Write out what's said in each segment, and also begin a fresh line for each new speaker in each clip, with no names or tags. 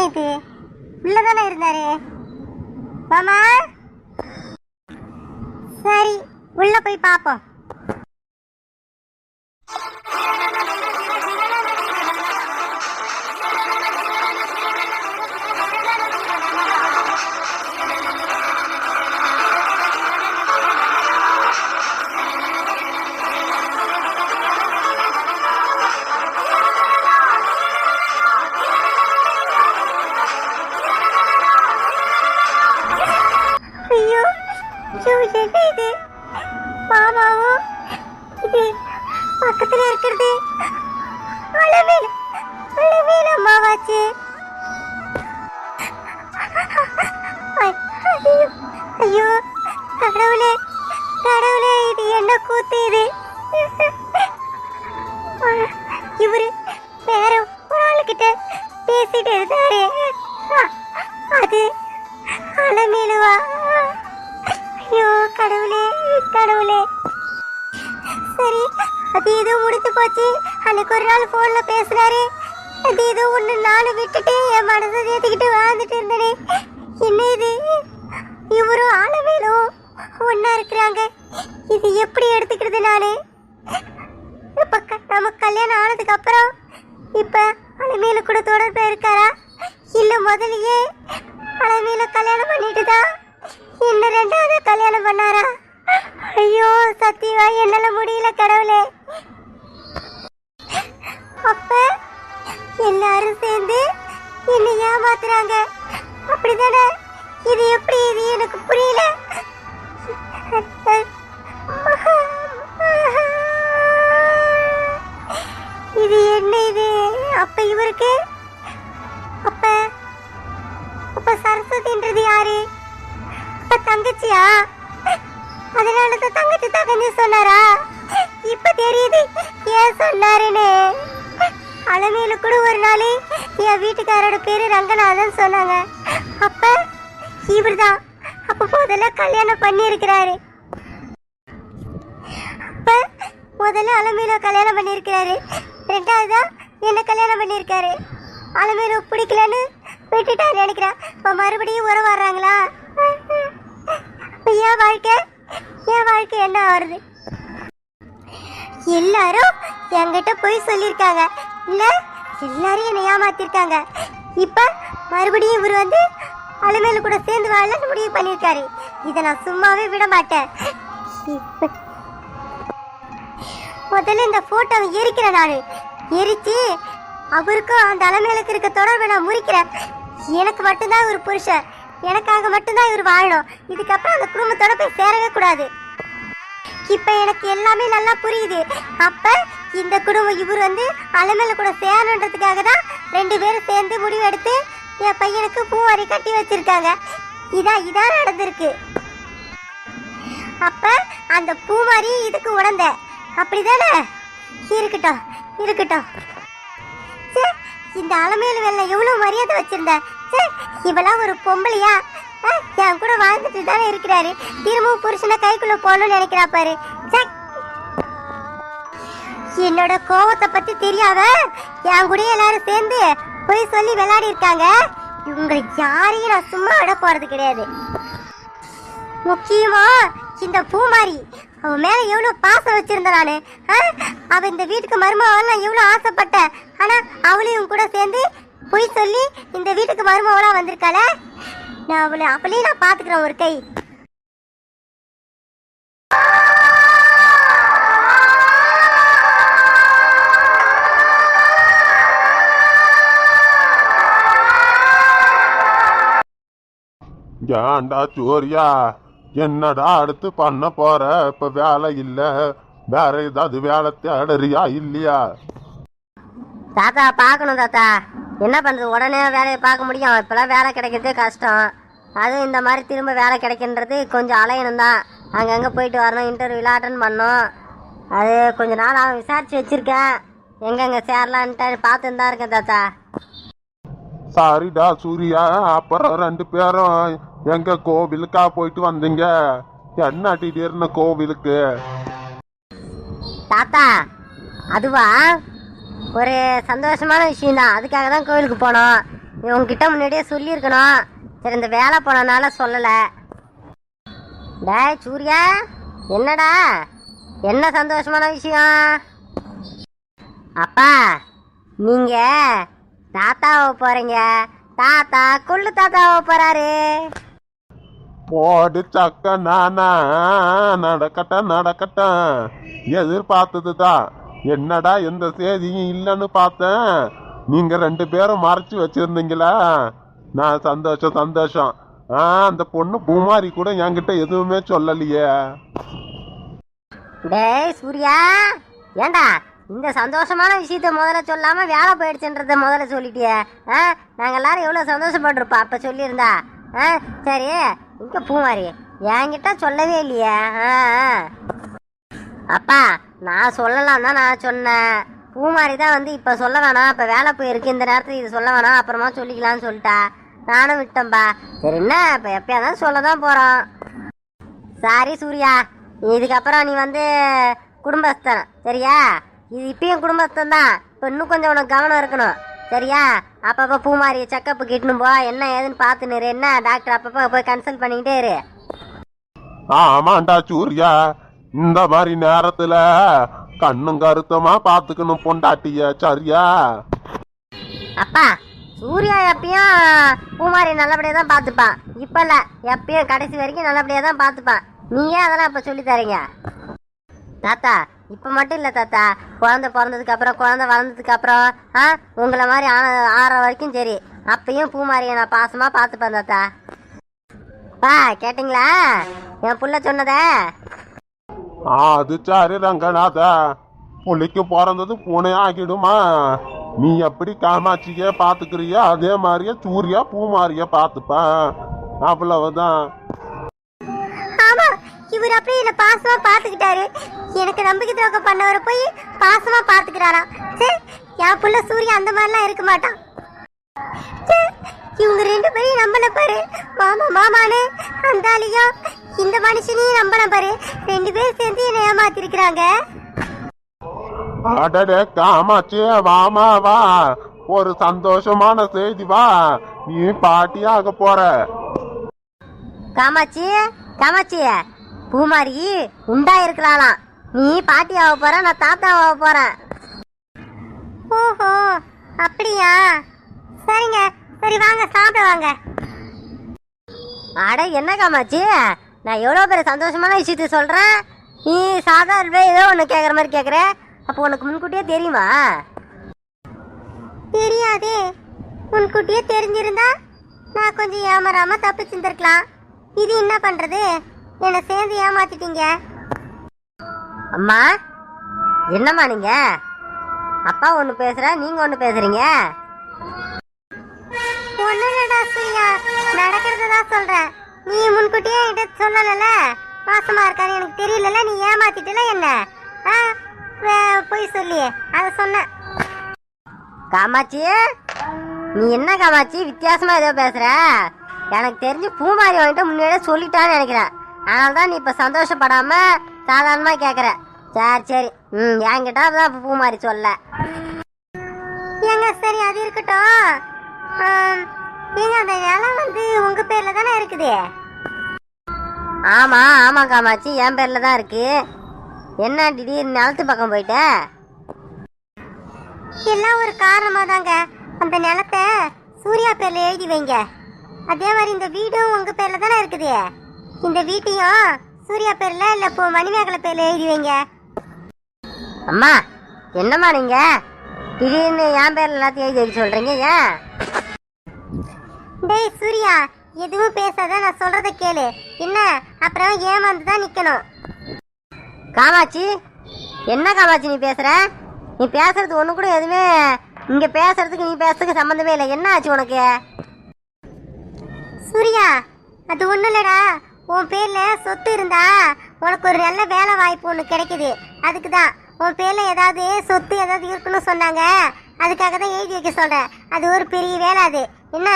இது உள்ளதானே இருந்தாரு மாமா. சரி உள்ள போய் பாப்போம். இது மாமாவும் இது பக்கத்துல இருக்கிறது அளவேல் அம்மாவாச்சு. ஐயோ கடவுளே கடவுளே, இது என்ன கூத்து இது? இவரு வேற ஒரு ஆளுகிட்ட பேசிட்டு இருந்தாரு. அது அளமேலுவா? ஐயோ கடவுளே கடவுளே. சரி அது ஏதோ முடிச்சு போச்சு. அன்னைக்கு ஒரு நாள் போன்ல பேசுறாரு. அது ஏதோ ஒண்ணு நானும் விட்டுட்டு என் மனசை ஏத்துக்கிட்டு வாழ்ந்துட்டு இருந்தேனே. என்ன இது? இவரும் ஆளவேலும் ஒன்னா இருக்கிறாங்க. இது எப்படி எடுத்துக்கிறது நானு? இப்ப நமக்கு கல்யாணம் ஆனதுக்கு அப்புறம் இப்ப அலமேலு கூட தொடர்பு இருக்காரா, இல்ல முதலியே அலமேலு கல்யாணம் பண்ணிட்டு தான் இன்னும் ரெண்டாவது கல்யாணம் பண்ணாரா? ஐயோ சத்தியமா என்னால முடியல கடவுளே. அப்ப எல்லாரும் சேர்ந்து என்னை ஏமாத்துறாங்க அப்படிதானே? இது எப்படி? இது எனக்கு புரியல. இது என்ன இது? அப்ப இவருக்கு அப்ப அப்ப சரஸ்வதின்றது யாரு? தங்கச்சியா? அதனாலதான் தங்கச்சி தங்கச்சி சொன்னாரா? இப்ப தெரியுது ஏன் சொன்னாருன்னு. அலமேலு கூட ஒரு நாள் என் வீட்டுக்காரோட பேரு ரங்கநாதன் சொன்னாங்க. அப்ப இவர்தான் அப்ப முதல்ல கல்யாணம் பண்ணி இருக்கிறாரு. அப்ப முதல்ல அலமேலு கல்யாணம் பண்ணி இருக்கிறாரு, ரெண்டாவதுதான் என்ன கல்யாணம் பண்ணியிருக்காரு. அலமேலு பிடிக்கலன்னு விட்டுட்டாரு நினைக்கிறேன். இப்ப மறுபடியும் உறவு வர்றாங்களா? என் வாழ்க்கை என்ன ஆகுறது? எல்லாரும் என்கிட்ட போய் சொல்லியிருக்காங்க, இல்ல எல்லாரும் என்னை ஏமாத்திருக்காங்க. இப்ப மறுபடியும் இவர் வந்து அலமேலு கூட சேர்ந்து வாழன்னு முடிவு பண்ணியிருக்காரு. இதை நான் சும்மாவே விட மாட்டேன். முதல்ல இந்த போட்டோவை எரிக்கிறேன். நானு எரிச்சு அவருக்கும் அந்த அலமேலுக்கு இருக்க தொடர்பை நான் முறிக்கிறேன். எனக்கு மட்டும்தான் இவர் புருஷன், எனக்காக மட்டும்தான் இவர் வாழணும். இதுக்கப்புறம் அந்த குடும்பத்தோட போய் சேரவே கூடாது. இப்ப எனக்கு எல்லாமே நல்லா புரியுது. அப்ப இந்த குடும்பம் இவர் வந்து அலமேலு கூட சேரணுன்றதுக்காக தான் ரெண்டு பேரும் சேர்ந்து முடிவெடுத்து என் பையனுக்கு பூவாரி கட்டி வச்சிருக்காங்க. இதான் நடந்திருக்கு. அப்ப அந்த பூமாரி இதுக்கு உடந்த அப்படிதானே? இருக்கட்டும். இந்த அலமேலு வெள்ள எவ்வளவு மரியாதை வச்சிருந்த. இவெல்லாம் ஒரு பொம்பளையா? என் கூட வாழ்ந்துட்டு தானே இருக்கிறாரு, திரும்பவும் புருஷனை கைக்குள்ள போகணும்னு நினைக்கிறா பாரு. என்னோட கோவத்தை பத்தி தெரியாத என் கூட எல்லாரும் சேர்ந்து போய் சொல்லி விளையாடி இருக்காங்க. இவங்க யாரையும் நான் சும்மா விட போறது கிடையாது. முக்கியமா இந்த பூமாரி, அவன் மேல எவ்வளவு பாசம் வச்சிருந்த நானு. அவ இந்த வீட்டுக்கு மருமவெல்லாம் எவ்வளவு ஆசைப்பட்டேன். ஆனா அவளையும் கூட சேர்ந்து போய் சொல்லி இந்த வீட்டுக்கு மருமவளா வந்திருக்காள. நான் அவளையும் நான் பாத்துக்கிறேன் ஒரு கை.
ஏண்டா சூர்யா, என்னடா அடுத்து பண்ண போற? இப்ப வேலை இல்ல, வேற ஏதாவது வேலை தேடுறியா இல்லையா?
தாத்தா பார்க்கணும் தாத்தா, என்ன பண்றது? உடனே வேலையை பார்க்க முடியும்? இப்பெல்லாம் வேலை கிடைக்கிறதே கஷ்டம். அதுவும் இந்த மாதிரி திரும்ப வேலை கிடைக்கின்றது கொஞ்சம் அலையணும் தான். அங்கங்கே போயிட்டு வரணும், இன்டர்வியூலாம் அட்டன் பண்ணணும். அது கொஞ்ச நாள் அவன் விசாரிச்சு வச்சிருக்கேன், எங்கெங்க சேரலான்ட்டு பார்த்துன்னு தான் இருக்கேன் தாத்தா.
சாரிடா சூர்யா, அப்புறம் ரெண்டு பேரும் எங்க கோவிலுக்கா போயிட்டு வந்தீங்க? என்ன திடீர்னு கோவிலுக்கு?
தாத்தா அதுவா ஒரு சந்தோஷமான விஷயம் தான், அதுக்காக தான் கோவிலுக்கு போனோம். உங்ககிட்ட முன்னாடியே சொல்லியிருக்கணும். சரி இந்த வேலை போனனால சொல்லலை. டேய் சூர்யா, என்னடா என்ன சந்தோஷமான விஷயம்? அப்பா நீங்க தாத்தாவை போறீங்க. தாத்தா கொள்ளு தாத்தாவை போறாரு.
போடு சக்க நானா, நடக்கட்டும் நடக்கட்டும். எதிர்பார்த்தது தான். என்னடா எந்த செய்தியும் இல்லைன்னு பார்த்தேன். நீங்க 2 பேரும் மறைச்சு வச்சிருந்தீங்களா? நான் சந்தோஷம் சந்தோஷம். அந்த பொண்ணு பூமாரி கூட என்கிட்ட எதுவுமே சொல்லலையே.
டேய் சூர்யா, ஏண்டா இந்த சந்தோஷமான விஷயத்த முதல்ல சொல்லாம வேலை போயிடுச்சுன்றத முதல்ல சொல்லிட்டியே. நாங்க எல்லாரும் எவ்வளவு சந்தோஷப்பட்டிருப்பா அப்ப சொல்லியிருந்தா. சரி இங்க பூமாரி என்கிட்ட சொல்லவே இல்லையே. அப்பா நான் சொல்லலாம் தான் நான் சொன்னேன். பூமாரி தான் வந்து இப்ப சொல்ல வேணாம், இப்ப வேலை போயிருக்கு, இந்த நேரத்துல இது சொல்ல வேணாம், அப்புறமா சொல்லிக்கலாம்னு சொல்லிட்டா. நானும் விட்டேன்பா. சரி என்ன இப்ப எப்பயாதான் சொல்லதான் போறோம். சாரி சூர்யா, இதுக்கப்புறம் நீ வந்து குடும்பஸ்தன் சரியா? இது இப்பயும் குடும்பஸ்தன் தான். இப்போ இன்னும் கொஞ்சம் உனக்கு கவனம் இருக்கணும் சரியா? அப்பப்போ பூமாரி செக்கப்பு கிட்டணும் போ, என்ன ஏதுன்னு பார்த்துன்னு என்ன டாக்டர் அப்பப்போ போய் கன்சல்ட் பண்ணிக்கிட்டே இரு.
ஆமாண்டா சூர்யா, இந்த மாதிரி நேரத்துல கண்ணும் கருத்தமா பாத்துக்கணும் பொண்டாட்டிய சரியா?
அப்பா சூர்யா எப்பயும் பூமாரி நல்லபடியா தான் பார்த்துப்பான். இப்ப இல்ல, எப்பயும் கடைசி வரைக்கும் நல்லபடியா தான் பார்த்துப்பான். நீங்க அதெல்லாம் இப்ப சொல்லி தரீங்க தாத்தா. இப்ப மட்டும் இல்ல தாத்தா, குழந்தை பிறந்ததுக்கு அப்புறம், குழந்தை வளர்ந்ததுக்கு அப்புறம் உங்களை மாதிரி ஆற வரைக்கும் சரி, அப்பயும் பூமாரியை நான் பாசமா பார்த்துப்பேன் தாத்தா. பா கேட்டீங்களா என் புள்ள சொன்னத?
அது சரி ரங்கநாதா, புள்ளிக்கு பிறந்தது பூனை ஆகிடுமா? நீ எப்படி காமாட்சிய பாத்துக்கிறியோ அதே மாதிரியே சூர்யா பூமாரிய பாத்துப்பான். அவ்வளவுதான்.
ஆமா, இவர் அப்படியே என்ன பாசமா பாத்துக்கிட்டாரு. எனக்கு நம்பிக்கை துரோகம் பண்ணவரை போய் பாசமா பாத்துக்கிறாராம். என் புள்ள சூர்யா அந்த மாதிரிலாம் இருக்க மாட்டான். இவங்க 2 பேரையும் நம்பல பாரு, மாமா மாமானு அந்தாலியும் இந்த மனுஷனையும் நம்பல பாரு. 2 பேரும் சேர்ந்து என்ன ஏமாத்திருக்கிறாங்க.
அடடே காமாட்சி வாமா வா, ஒரு சந்தோஷமான செய்தி வா, நீ பாட்டியாக போற.
காமாட்சி காமாட்சி, பூமாரி உண்டா இருக்கலாலாம். நீ பாட்டி ஆக போற, நான் தாத்தா ஆக போறேன். ஓஹோ அப்படியா? சரிங்க சரி வாங்க சாப்பிட வாங்க. அட என்ன காமாட்சி, நான் எவ்வளோ பெரிய சந்தோஷமான விஷயத்த சொல்றேன், நீ சாதாரண ஏதோ ஒன்று கேட்குற மாதிரி கேட்குற. அப்போ உனக்கு முன்கூட்டியே தெரியுமா? தெரியாதே. முன்கூட்டியே தெரிஞ்சிருந்தா நான் கொஞ்சம் ஏமாறாம தப்பிச்சிருந்திருக்கலாம். இது என்ன பண்றது, என்னை சேர்ந்து ஏமாத்திட்டீங்க. அம்மா என்னம்மா நீங்க? அப்பா ஒன்று பேசுற, நீங்க ஒன்று பேசுறீங்க. ஒன்னுடா சூர்யா, நடக்கிறதான் சொல்றேன். நீ முன்கூட்டியே என்கிட்ட சொல்லல, மாசமா இருக்காரு எனக்கு தெரியல, நீ ஏமாத்திட்டல என்ன? போய் சொல்லி அத சொன்ன. காமாட்சி நீ என்ன காமாட்சி வித்தியாசமா ஏதோ பேசுற? எனக்கு தெரிஞ்சு பூமாரி வாங்கிட்ட முன்னாடியே சொல்லிட்டான்னு நினைக்கிறேன். அதனால்தான் நீ இப்ப சந்தோஷப்படாம சாதாரணமா கேக்குற. சரி சரி என்கிட்ட தான் பூமாரி சொல்ல. ஏங்க சரி அது இருக்கட்டும். நீங்க அந்த நிலம் வந்து உங்க பேர்ல தானே இருக்குது? ஆமா ஆமா காமாட்சி, என் பேர்ல தான் இருக்கு. என்ன திடீர்னு நிலத்து பக்கம் போயிட்ட? எல்லாம் ஒரு காரணமா தாங்க. அந்த நிலத்தை சூர்யா பேர்ல எழுதி வைங்க. அதே மாதிரி இந்த வீடும் உங்க பேர்ல தானே இருக்குது. இந்த வீட்டையும் சூர்யா பேர்ல இல்ல இப்போ மணிமேகலை பேர்ல எழுதி வைங்க. அம்மா என்னம்மா நீங்க திடீர்னு என் பேர்ல எல்லாத்தையும் எழுதி வைக்க சொல்றீங்க? ஏன்? டேய் சூர்யா, எதுவும் பேசாத, நான் சொல்றத கேளு. என்ன அப்புறம் ஏமாந்து தான் நிக்கணும். காமாட்சி என்ன காமாட்சி நீ பேசுற? நீ பேசுறது ஒண்ணு கூட எதுவுமே இங்க பேசுறதுக்கு நீ பேசுறதுக்கு சம்பந்தமே இல்லை. என்ன ஆச்சு உனக்கு? சூர்யா அது ஒண்ணும் இல்லடா, உன் பேர்ல சொத்து இருந்தா உனக்கு ஒரு நல்ல வேலை வாய்ப்பு ஒண்ணு கிடைக்குது. அதுக்குதான் உன் பேர்ல ஏதாவது சொத்து ஏதாவது இருக்குன்னு சொன்னாங்க. அதுக்காக தான் எழுதி வைக்க சொல்றேன். அது ஒரு பெரிய வேலை. அது என்ன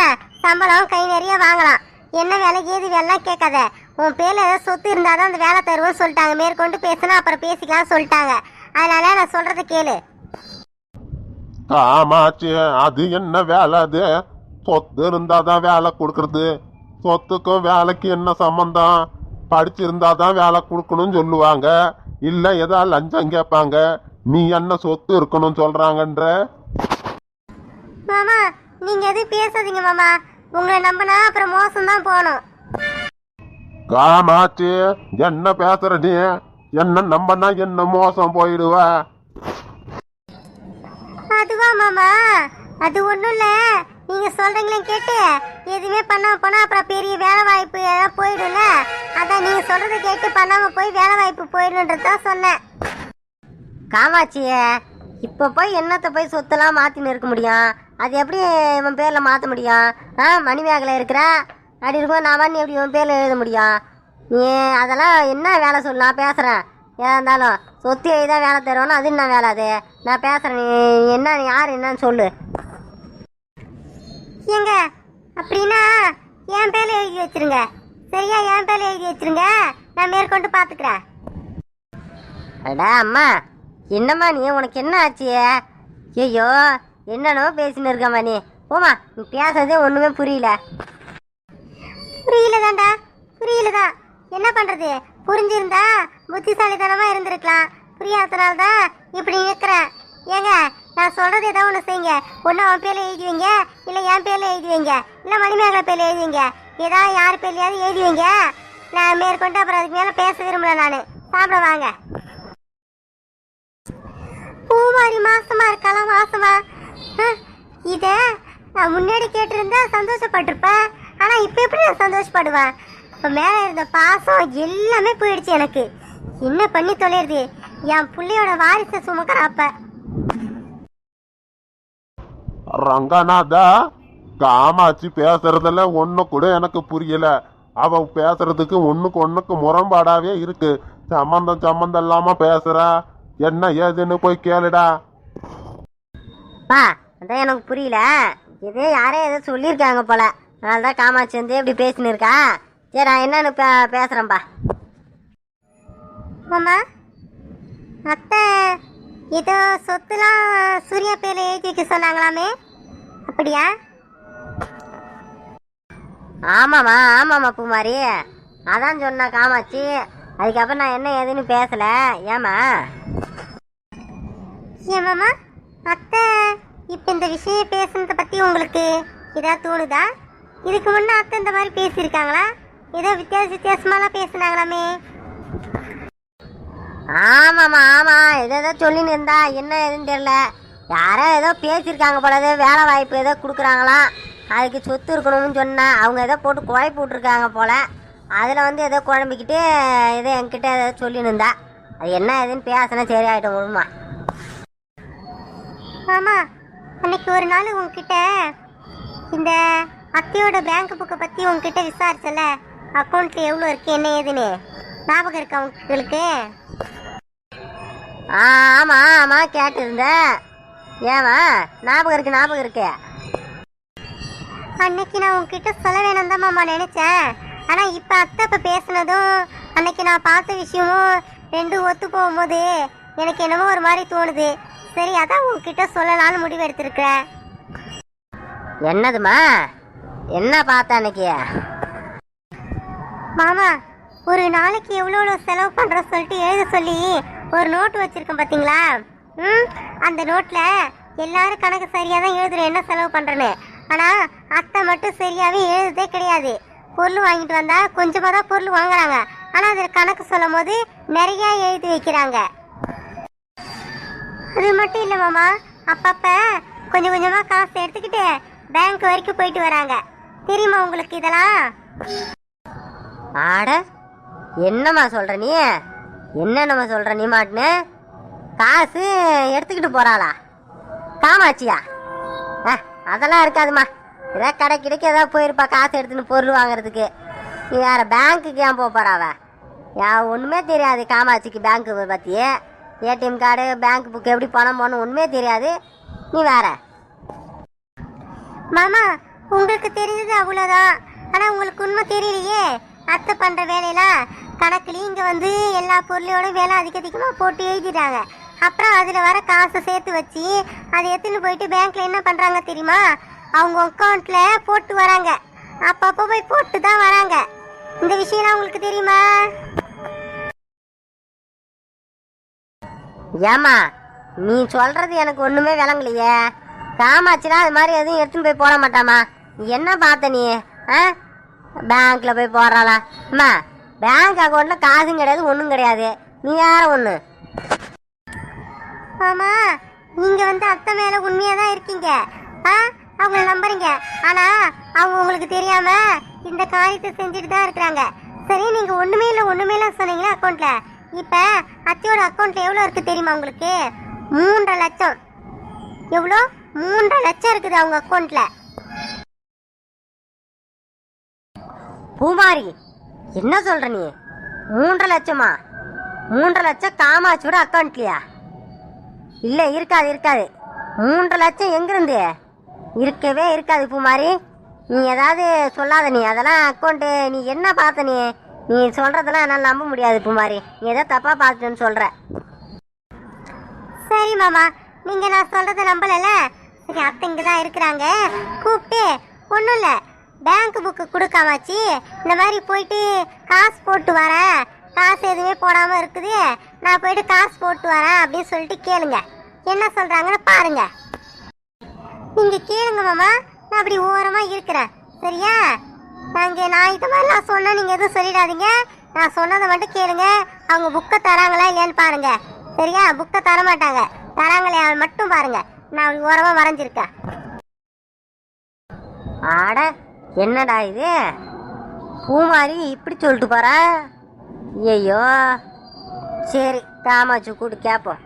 சம்பளம் கை நிறைய வாங்கலாம். என்ன வேலை ஏது வேலைலாம் கேட்காத. உன் பேர்ல ஏதாவது சொத்து இருந்தாதான் அந்த வேலை தருவோம்னு சொல்லிட்டாங்க. மேற்கொண்டு பேசினா அப்புறம் பேசிக்கலாம் சொல்லிட்டாங்க. அதனால நான் சொல்றத கேளு.
காமாட்சி அது என்ன வேலை? அது சொத்து இருந்தாதான் வேலை கொடுக்கறது. சொத்துக்கும் வேலைக்கு என்ன சம்பந்தம்? படிச்சிருந்தாதான் வேலை கொடுக்கணும்னு சொல்லுவாங்க, இல்ல ஏதாவது லஞ்சம் கேட்பாங்க. நீ என்ன சொத்து இருக்கணும்னு சொல்றாங்கன்ற?
மாமா நீங்க எதுவும் பேசாதீங்க மாமா, உங்களை நம்பினா அப்புறம் மோசம் தான் போகணும்.
காமாச்சு, என்ன பேசுற நீ? என்ன நம்பனா என்ன மோசம் போயிடுவ?
அதுவா மாமா, அது ஒண்ணும் இல்ல, நீங்க சொல்றீங்களே கேட்டு எதுவுமே பண்ணாம போனா அப்புறம் பெரிய வேலை வாய்ப்பு ஏதாவது போயிடும்ல. அதான் நீங்க சொல்றதை கேட்டு பண்ணாம போய் வேலை வாய்ப்பு போயிடுன்றதான் சொன்னேன். காமாட்சிய இப்போ போய் என்னத்தை போய் சொத்தெல்லாம் மாற்றின்னு இருக்க முடியும்? அது எப்படி இவன் பேரில் மாற்ற முடியும்? மணிமேகலை இருக்கிற அப்படி இருக்கும், நான் பண்ணி எப்படி இவன் பேரில் எழுத முடியும்? நீ அதெல்லாம் என்ன வேலை சொல்லு, நான் பேசுகிறேன். ஏதா இருந்தாலும் சொத்து எழுதான் வேலை தருவானோ அது என்ன வேலை? அது நான் பேசுகிறேன், நீ என்ன, நீ யார் என்னன்னு சொல்லு. ஏங்க அப்படின்னா என் பேரில் எழுதி வச்சிருங்க, சரியா? என் பேரில் எழுதி வச்சிருங்க, நான் மேற்கொண்டு பார்த்துக்கிறேன். அடா அம்மா, என்னம்மா நீ, உனக்கு என்ன ஆச்சு? ஐயோ என்னென்னோ பேசின்னு இருக்கம்மா நீ. போமா, நீ பேசுறதே ஒன்றுமே புரியல. புரியலதான்டா, புரியலதான். என்ன பண்ணுறது? புரிஞ்சிருந்தா புத்திசாலித்தனமாக இருந்திருக்கலாம். புரியாதனால்தான் இப்படி நிற்கிறேன். ஏங்க நான் சொல்கிறது ஏதோ ஒன்று செய்யுங்க. ஒன்று அவன் பேரில் எழுதி வைங்க, இல்லை என் பேரில் எழுதி வைங்க, இல்லை மணிமேகலை பேரில் எழுதி வைங்க. ஏதாவது யார் பேர்லையாவது எழுதி வைங்க. நான் மேற்கொண்டு அப்புறம் அதுக்கு மேலே பேச விரும்பல. நான் சாப்பிட வாங்க. பூமாரி மாசமா இருக்கலாம், மாசமா? இத நான் முன்னாடி கேட்டிருந்தா சந்தோஷப்பட்டிருப்பேன். ஆனா இப்ப எப்படி நான் சந்தோஷப்படுவேன்? இப்ப மேல இருந்த பாசம் எல்லாமே போயிடுச்சு எனக்கு. என்ன பண்ணி தொலைறது? என் புள்ளையோட வாரிசை சுமக்கிறப்ப.
ரங்கநாதா, காமாட்சி பேசுறதுல ஒண்ணு கூட எனக்கு புரியல. அவ பேசுறதுக்கு ஒண்ணுக்கு முரண்பாடாவே இருக்கு. சம்பந்தம் இல்லாம பேசுறா. என்ன ஏதுன்னு போய் கேளுடா.
பா அதான் எனக்கு புரியல. இதே யாரே எதோ சொல்லியிருக்காங்க போல, அதனால தான் காமாட்சி வந்து இப்படி பேசின்னு இருக்கா. சரி நான் என்னன்னு பேசுகிறேன்ப்பா. மாமா, அத்தை ஏதோ சொத்துலாம் சூர்யா பேரில் எழுதி வைக்க சொன்னாங்களாமே, அப்படியா? ஆமாம்மா பூமாரி, அதான் சொன்னா காமாட்சி. அதுக்கப்புறம் நான் என்ன ஏதுன்னு பேசல. ஏமா ஏமாமா அத்தை இப்போ இந்த விஷயம் பேசுனதை பற்றி உங்களுக்கு ஏதாவது தோணுதா? இதுக்கு முன்னே அத்தை இந்த மாதிரி பேசியிருக்காங்களா? ஏதோ வித்தியாசமாலாம் பேசுனாங்களாமே. ஆமாம் ஏதோ சொல்லின்னு இருந்தா, என்ன ஏதுன்னு தெரியல. யாரோ ஏதோ பேசியிருக்காங்க போல, ஏதோ வேலை வாய்ப்பு ஏதோ கொடுக்குறாங்களாம், அதுக்கு சொத்து இருக்கணும்னு சொன்னேன். அவங்க ஏதோ போட்டு குழப்பி விட்ருக்காங்க போல. அதில் வந்து ஏதோ குழம்பிக்கிட்டு ஏதோ என்கிட்ட ஏதோ சொல்லின்னு இருந்தா. அது என்ன ஏதுன்னு பேசினா சரி ஆகிட்டோம் ஒழுமா. ஆமாம், அன்னைக்கு ஒரு நாள் உங்ககிட்ட இந்த அத்தையோட பேங்க் புக்கை பற்றி உங்ககிட்ட விசாரிச்சல, அக்கௌண்ட்டில் எவ்வளோ இருக்குது என்ன ஏதுன்னு ஞாபகம் இருக்கா உங்களுக்கு? ஆமாம் கேட்டிருந்தேன். ஏமா ஞாபகம் இருக்கு. அன்னைக்கு நான் உங்ககிட்ட சொல்ல வேணும் தான் மாமா நினச்சேன். ஆனால் இப்போ அத்தை இப்போ பேசுனதும் அன்னைக்கு நான் பார்த்த விஷயமும் ரெண்டும் ஒத்து போகும்போது எனக்கு என்னமோ ஒரு மாதிரி தோணுது. சரி அதான் உங்ககிட்ட சொல்லலான்னு முடிவு எடுத்திருக்கிறேன். என்னதுமா, என்ன பார்த்த அன்னைக்கு? மாமா, ஒரு நாளைக்கு எவ்வளோ செலவு பண்ணுற சொல்லிட்டு எழுத சொல்லி ஒரு நோட்டு வச்சுருக்கேன் பார்த்தீங்களா? அந்த நோட்டில் எல்லாரும் கணக்கு சரியாக தான் எழுதுறேன் என்ன செலவு பண்ணுறேன்னு. ஆனால் அத்தை மட்டும் சரியாகவே எழுதுதே கிடையாது. பொருள் வாங்கிட்டு வந்தால் கொஞ்சமாக தான் பொருள் வாங்குறாங்க, ஆனால் அதில் கணக்கு சொல்லும் போது நிறையா எழுதி வைக்கிறாங்க. அது மட்டும் இல்லை மாமா, அப்பப்போ கொஞ்சம் கொஞ்சமாக காசு எடுத்துக்கிட்டு பேங்க் வரைக்கும் போயிட்டு வராங்க. தெரியுமா உங்களுக்கு இதெல்லாம்? ஆட என்னம்மா சொல்கிற நீ? என்னென்னம்மா சொல்கிற நீ மாட்டுன்னு? காசு எடுத்துக்கிட்டு போகிறாளா காமாட்சியா? அதெல்லாம் இருக்காதுமா. ஏதாவது கடை கிடைக்க ஏதாவது போயிருப்பா காசு எடுத்துன்னு பொருள் வாங்குறதுக்கு. நீ வேறு பேங்க்குக்கு ஏன் போகிறாவ? ஒன்றுமே தெரியாது காமாட்சிக்கு பேங்க்கு பற்றி. ஏடிஎம் கார்டு பேங்க் புக்கு எப்படி பணம் போகணும் ஒன்றுமே தெரியாது. நீ வேற. மாமா உங்களுக்கு தெரிஞ்சது அவ்வளோதான், ஆனால் உங்களுக்கு உண்மை தெரியலையே. அத்தை பண்ணுற வேலையெல்லாம் கணக்குலேயும் இங்கே வந்து எல்லா பொருளையோட வேலை அதிகமாக போட்டு எழுதிட்டாங்க. அப்புறம் அதில் வர காசை சேர்த்து வச்சு அதை எடுத்துன்னு போயிட்டு பேங்க்கில் என்ன பண்ணுறாங்க தெரியுமா? அவங்க அக்கௌண்ட்ல போட்டு வராங்க. அப்பப்போ போய் போட்டு தான் வராங்க. இந்த விஷயம் உங்களுக்கு தெரியுமா?
ஏமா நீ சொல்றது எனக்கு ஒண்ணுமே விளங்கலையே. காமாட்சிலாம் அது மாதிரி எதுவும் எடுத்துன்னு போய் போட மாட்டாமா. என்ன பார்த்த நீ? பேங்க்ல போய் போடுறாளா? அம்மா பேங்க் அக்கௌண்ட்ல காசும் கிடையாது ஒன்றும் கிடையாது. நீ யார ஒன்று?
ஆமா, நீங்க அத்தை மேல உண்மையா தான் இருக்கீங்க. அவங்கள நம்புறீங்க. ஆனா அவங்க உங்களுக்கு தெரியாம இந்த காரியத்தை செஞ்சுட்டு தான் இருக்கிறாங்க. சரி, நீங்க ஒண்ணுமே இல்ல சொன்னீங்களா அக்கௌண்ட்ல? இப்ப அத்தையோட அக்கௌண்ட்ல எவ்வளவு இருக்கு தெரியுமா உங்களுக்கு? 3.5 லட்சம். எவ்வளோ? 3.5 லட்சம் இருக்குது அவங்க அக்கௌண்ட்ல.
பூமாரி என்ன சொல்ற நீ? 3.5 லட்சமா? 3.5 லட்சம் காமாட்சியோட அக்கௌண்ட்லயா? இல்ல, இருக்காது 3.5 லட்சம் எங்கிருந்து? இருக்கவே இருக்காது பூமாரி. நீ ஏதாவது சொல்லாத. நீ அதெல்லாம் அக்கௌண்ட்டு நீ என்ன பார்த்த? நீ சொல்றதெல்லாம் என்னால் நம்ப முடியாது பூமாரி. நீ ஏதோ தப்பா பார்த்துன்னு சொல்ற.
சரி மாமா, நீங்க நான் சொல்றதை நம்பலல. சரி, அத்தை இங்க தான் இருக்கிறாங்க. கூப்பிட்டு ஒன்றும் இல்லை, பேங்க் புக்கு கொடுக்காமாச்சு, இந்த மாதிரி போயிட்டு காசு போட்டு வரேன், காசு எதுவுமே போடாம இருக்குது, நான் போயிட்டு காசு போட்டு வரேன் அப்படின்னு சொல்லிட்டு கேளுங்க. என்ன சொல்றாங்கன்னு பாருங்க. நீங்க கேளுங்க மாமா, நான் அப்படி ஓரமா இருக்கிறேன். சரியா? நான் இந்த மாதிரிலாம் சொன்னா நீங்க எதுவும் சொல்லிடாதீங்க. நான் சொன்னதை மட்டும் கேளுங்க. அவங்க புக்கை தராங்களா இல்லையான்னு பாருங்க. சரியா? புக்கை தர மாட்டாங்க. தராங்களே மட்டும் பாருங்க. நான் அப்படி ஓரமா மறைஞ்சிருக்கேன்.
ஆட என்னடா இது? பூமாரி இப்படி சொல்லிட்டு போறா. ஐயோ, சரி காமாட்சி கூட்டு கேட்போம்.